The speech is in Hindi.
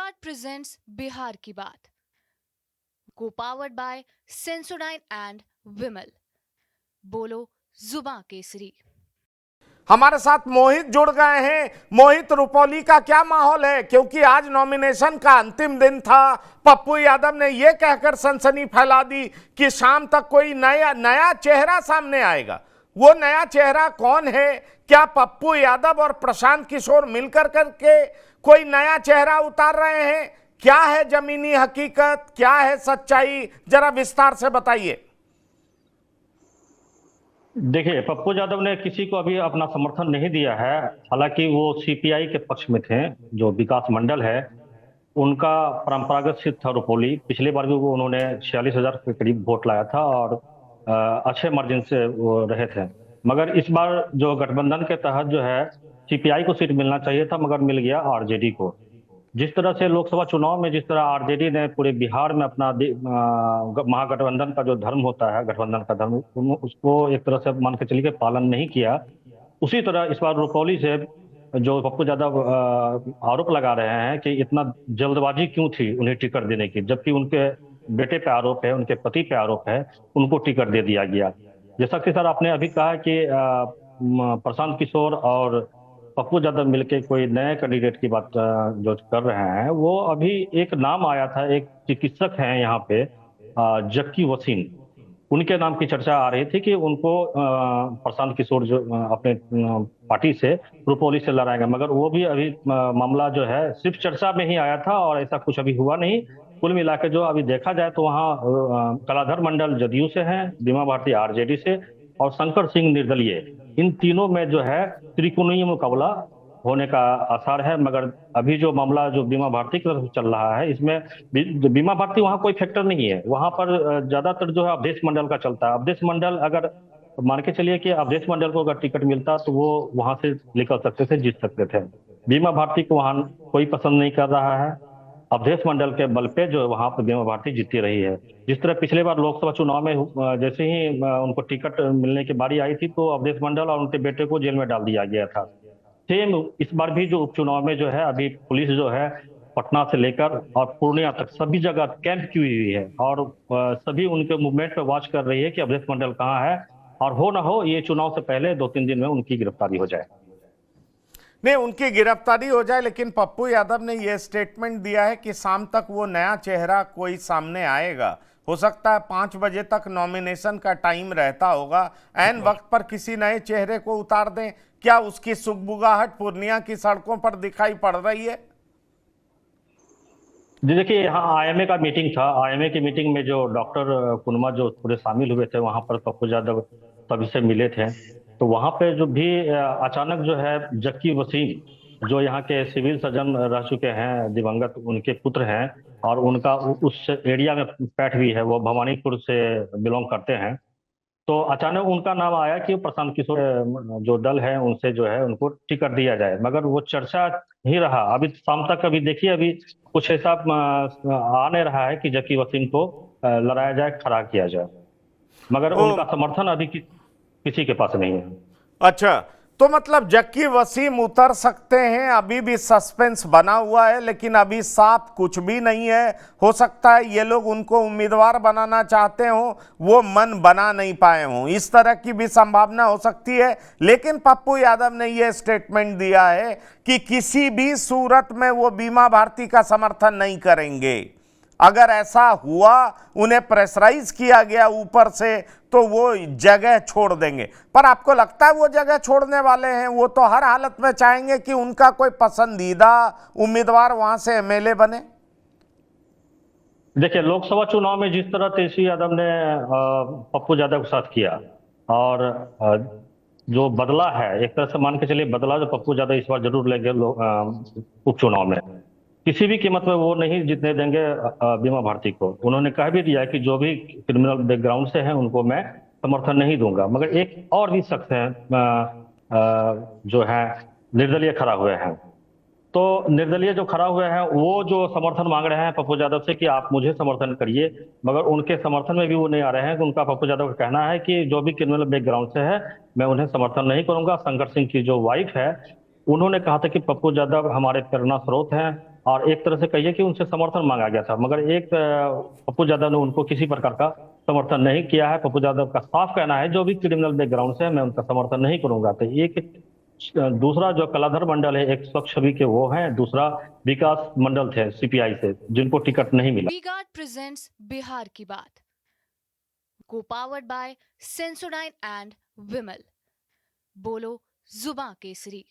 स्मार्ट प्रेजेंट्स बिहार की बात को पावर्ड बाय सेंसोडाइन एंड विमल। बोलो जुबा केसरी। हमारे साथ मोहित जुड़ गए हैं। मोहित, रुपौली का क्या माहौल है? क्योंकि आज नॉमिनेशन का अंतिम दिन था। पप्पू यादव ने यह कहकर सनसनी फैला दी कि शाम तक कोई नया नया चेहरा सामने आएगा। वो नया चेहरा कौन है? क्या पप्पू यादव और प्रशांत किशोर मिलकर करके कोई नया चेहरा उतार रहे हैं? क्या है जमीनी हकीकत, क्या है सच्चाई, जरा विस्तार से बताइए। देखिए, पप्पू यादव ने किसी को अभी अपना समर्थन नहीं दिया है। हालांकि वो सीपीआई के पक्ष में थे। जो विकास मंडल है उनका परंपरागत सीट था रुपौली। पिछली बार भी वो उन्होंने 46,000 के करीब वोट लाया था और अच्छे मार्जिन से वो रहे थे। मगर इस बार जो गठबंधन के तहत जो है सीपीआई को सीट मिलना चाहिए था, मगर मिल गया आरजेडी को। जिस तरह से लोकसभा चुनाव में जिस तरह आरजेडी ने पूरे बिहार में अपना महागठबंधन का जो धर्म होता है, गठबंधन का धर्म, उसको एक तरह से मान के चलिए कि पालन नहीं किया, उसी तरह इस बार रुपौली से जो पप्पू यादव आरोप लगा रहे हैं कि इतना जल्दबाजी क्यों थी उन्हें टिकट देने की, जबकि उनके बेटे पे आरोप है, उनके पति पे आरोप है, उनको टिकट दे दिया गया। जैसा कि सर आपने अभी कहा कि प्रशांत किशोर और पप्पू यादव मिलके कोई नए कैंडिडेट की बात जो कर रहे हैं, वो अभी एक नाम आया था, एक चिकित्सक हैं यहाँ पे, जक्की वसीम। उनके नाम की चर्चा आ रही थी कि उनको प्रशांत किशोर जो अपने पार्टी से रुपौली से लड़ाएंगे, मगर वो भी अभी मामला जो है सिर्फ चर्चा में ही आया था और ऐसा कुछ अभी हुआ नहीं। कुल मिला के जो अभी देखा जाए तो वहाँ कलाधर मंडल जदयू से हैं, बीमा भारती आरजेडी से और शंकर सिंह निर्दलीय। इन तीनों में जो है त्रिकोणीय मुकाबला होने का आसार है। मगर अभी जो मामला जो बीमा भारती की तरफ से चल रहा है, इसमें बीमा भारती वहाँ कोई फैक्टर नहीं है। वहां पर ज्यादातर जो है अवधेश मंडल का चलता है। अवधेश मंडल अगर मान के चलिए कि अवधेश मंडल को अगर टिकट मिलता तो वो वहां से निकल सकते थे, जीत सकते थे। बीमा भारती को वहां कोई पसंद नहीं कर रहा है। अवधेश मंडल के बल पे जो वहां पर बीमा भारती जीती रही है। जिस तरह पिछले बार लोकसभा चुनाव में जैसे ही उनको टिकट मिलने की बारी आई थी तो अवधेश मंडल और उनके बेटे को जेल में डाल दिया गया था। सेम इस बार भी जो उपचुनाव में जो है अभी पुलिस जो है पटना से लेकर और पूर्णिया तक सभी जगह कैंप की हुई है और सभी उनके मूवमेंट पे वॉच कर रही है कि अवधेश मंडल कहाँ है, और हो ना हो ये चुनाव से पहले 2-3 दिन में उनकी गिरफ्तारी हो जाए। नहीं, उनकी गिरफ्तारी हो जाए, लेकिन पप्पू यादव ने यह स्टेटमेंट दिया है कि शाम तक वो नया चेहरा कोई सामने आएगा। हो सकता है 5 बजे तक नॉमिनेशन का टाइम रहता होगा, ऐन वक्त पर किसी नए चेहरे को उतार दें। क्या उसकी सुगबुगाहट पूर्णिया की सड़कों पर दिखाई पड़ रही है? जी देखिए, यहाँ आईएमए का मीटिंग था। आईएमए की मीटिंग में जो डॉक्टर कुनमा जो पूरे शामिल हुए थे, वहां पर पप्पू यादव सभी से मिले थे। तो वहां पे जो भी अचानक जो है जक्की वसीम जो यहाँ के सिविल सर्जन रह चुके हैं, दिवंगत उनके पुत्र हैं, और उनका उस एरिया में पैठ भी है, वो भवानीपुर से बिलोंग करते हैं। तो अचानक उनका नाम आया कि प्रशांत किशोर जो दल है उनसे जो है उनको टिकट दिया जाए, मगर वो चर्चा ही रहा। अभी शाम तक अभी देखिए अभी कुछ ऐसा आ नहीं रहा है कि जक्की वसीम को लड़ाया जाए, खड़ा किया जाए, मगर ओ, उनका समर्थन अभी किसी के पास नहीं है। अच्छा, तो मतलब जक्की वसीम उतर सकते हैं, अभी भी सस्पेंस बना हुआ है, लेकिन अभी साफ कुछ भी नहीं है। हो सकता है ये लोग उनको उम्मीदवार बनाना चाहते हो, वो मन बना नहीं पाए हों, इस तरह की भी संभावना हो सकती है। लेकिन पप्पू यादव ने यह स्टेटमेंट दिया है कि किसी भी सूरत में वो बीमा भारती का समर्थन नहीं करेंगे। अगर ऐसा हुआ, उन्हें प्रेशराइज किया गया ऊपर से, तो वो जगह छोड़ देंगे। पर आपको लगता है वो जगह छोड़ने वाले हैं? वो तो हर हालत में चाहेंगे कि उनका कोई पसंदीदा उम्मीदवार वहां से एमएलए बने। देखिए, लोकसभा चुनाव में जिस तरह तेजस्वी यादव ने पप्पू यादव के साथ किया, और जो बदला है, एक तरह से मान के चलिए बदला जो पप्पू यादव इस बार जरूर लेंगे उपचुनाव में, किसी भी कीमत में वो नहीं जीतने देंगे बीमा भारती को। उन्होंने कह भी दिया कि जो भी क्रिमिनल बैकग्राउंड से हैं उनको मैं समर्थन नहीं दूंगा। मगर एक और भी शख्स हैं जो है निर्दलीय खड़ा हुए हैं। तो निर्दलीय जो खड़ा हुए हैं वो जो समर्थन मांग रहे हैं पप्पू यादव से कि आप मुझे समर्थन करिए, मगर उनके समर्थन में भी वो नहीं आ रहे हैं। उनका पप्पू यादव का कहना है कि जो भी क्रिमिनल बैकग्राउंड से है मैं उन्हें समर्थन नहीं करूंगा। शंकर सिंह की जो वाइफ है, उन्होंने कहा था कि पप्पू यादव हमारे प्रेरणा स्रोत हैं और एक तरह से कहिए कि उनसे समर्थन मांगा गया था, मगर पप्पू यादव ने उनको किसी प्रकार का समर्थन नहीं किया है। पप्पू यादव का साफ कहना है जो भी क्रिमिनल बैकग्राउंड से है मैं उनका समर्थन नहीं करूंगा। तो एक दूसरा जो कलाधर मंडल है, एक स्वच्छ छवि के वो हैं, दूसरा विकास मंडल थे सीपीआई से, जिनको टिकट नहीं मिला। वी गार्ड प्रेजेंट्स बिहार की बात, को पावर्ड बाय सेंसोडाइन एंड विमल। बोलो जुबां केसरी।